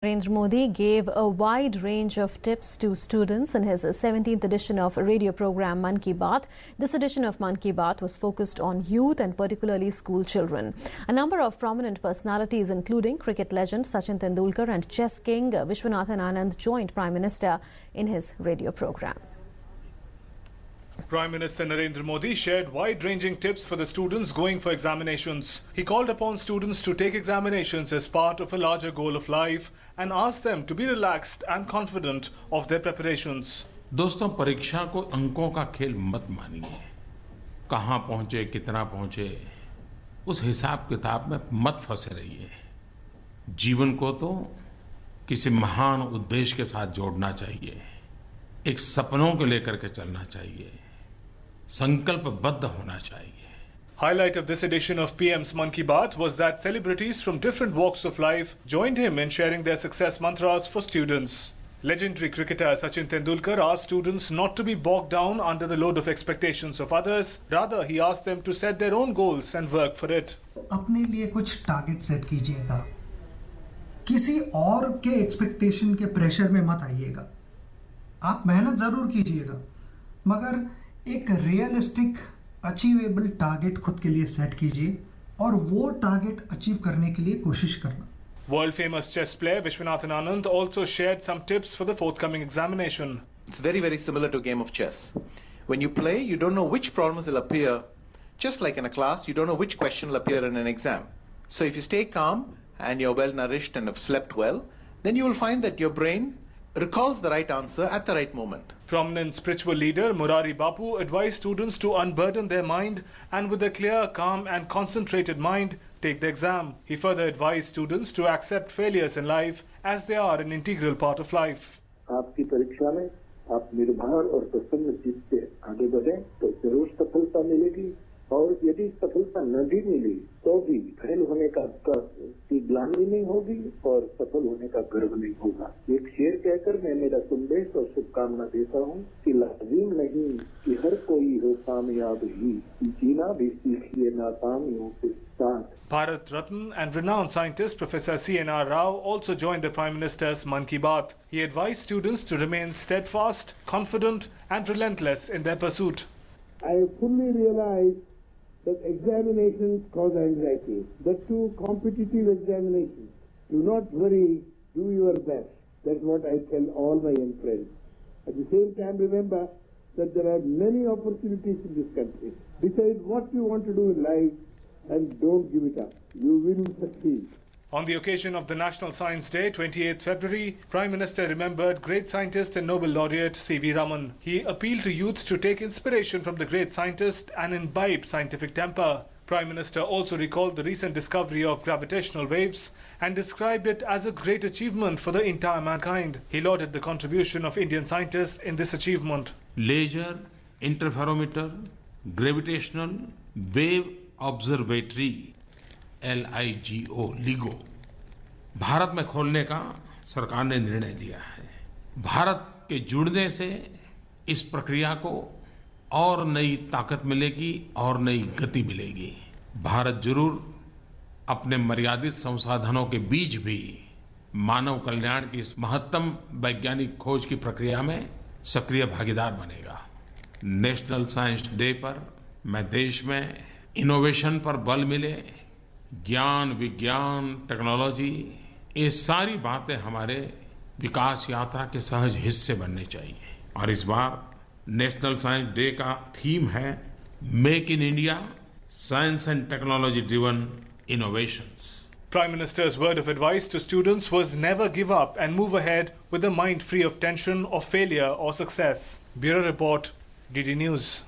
Narendra Modi gave a wide range of tips to students in his 17th edition of radio program Mann Ki Baat. This edition of Mann Ki Baat was focused on youth and particularly school children. A number of prominent personalities including cricket legend Sachin Tendulkar and chess king Vishwanathan Anand joined Prime Minister in his radio program. Prime Minister Narendra Modi shared wide-ranging tips for the students going for examinations. He called upon students to take examinations as part of a larger goal of life and asked them to be relaxed and confident of their preparations. दोस्तों, परीक्षा को अंकों का खेल मत मानिए। कहाँ पहुंचे, कितना पहुंचे, उस हिसाब किताब में मत फंसे रहिए। जीवन को तो किसी महान उद्देश्य के साथ जोड़ना चाहिए, एक सपनों को लेकर के चलना चाहिए, संकल्पबद्ध होना चाहिए। Highlight of this edition of PM's Mann Ki Baat was that celebrities from different walks of life joined him in sharing their success mantras for students. Legendary cricketer Sachin Tendulkar asked students not to be bogged down under the load of expectations of others. Rather, he asked them to set their own goals and work for it. अपने लिए कुछ target set कीजिएगा, किसी और के expectation के pressure में मत आइएगा। आप मेहनत जरूर कीजिएगा, मगर एक रियलिस्टिक अचीवेबल टारगेट खुद के लिए सेट कीजिए और वो टारगेट अचीव करने के लिए कोशिश करना। World famous chess player Vishwanathan Anand also shared some tips for the forthcoming examination. It's very, very similar to a game of chess. When you play, you don't know which problems will appear. Just like in a class, you don't know which question will appear in an exam. So if you stay calm and you're well nourished and have slept well, then you will find that your brain recalls the right answer at the right moment. Prominent spiritual leader Murari Bapu advised students to unburden their mind and with a clear, calm and concentrated mind take the exam. He further advised students to accept failures in life as they are an integral part of life. आपकी परीक्षा में आप निर्भर और प्रसन्न चित्त से आगे बढ़ें तो जरूर सफलता मिलेगी, और यदि सफलता न भी मिली तो भी फेल होने का ग्लानि नहीं होगी और सफल होने का गर्व नहीं होगा। एक शेर कहकर मैं मेरा संदेश और शुभकामना देता हूँ कि लाजिम नहीं कि हर कोई हो कामयाब ही, जीना भी सीखिए नाकामियों के साथ। Bharat Ratna and renowned scientist Professor C.N.R. Rao also joined the Prime Minister's Mann Ki Baat. He advised students to remain steadfast, confident and relentless in their pursuit. I fully realize that examinations cause anxiety. The two competitive examinations. Do not worry, do your best. That's what I tell all my young friends. At the same time, remember that there are many opportunities in this country. Decide what you want to do in life and don't give it up. You will succeed. On the occasion of the National Science Day, 28th February, Prime Minister remembered great scientist and Nobel laureate C.V. Raman. He appealed to youth to take inspiration from the great scientist and imbibe scientific temper. Prime Minister also recalled the recent discovery of gravitational waves and described it as a great achievement for the entire mankind. He lauded the contribution of Indian scientists in this achievement. Laser, interferometer, gravitational wave observatory LIGO LIGO Bharat में खोलने का सरकार ने निर्णय लिया है। भारत के जुड़ने से इस प्रक्रिया को और नई ताकत मिलेगी और नई गति मिलेगी। भारत जरूर अपने मर्यादित संसाधनों के बीच भी मानव कल्याण की इस महत्तम वैज्ञानिक खोज की प्रक्रिया में सक्रिय भागीदार बनेगा। नेशनल साइंस डे पर मैं देश में इनोवेशन पर बल मिले, ज्ञान, विज्ञान, टेक्नोलॉजी, ये सारी बातें हमारे विकास यात्रा के सहज हिस्से बनने चाहिए। और इस बार नेशनल साइंस डे का थीम है make in India, science and technology driven innovations. Prime Minister's word of advice to students was never give up and move ahead with a mind free of tension or failure or success. Bureau Report, DD News.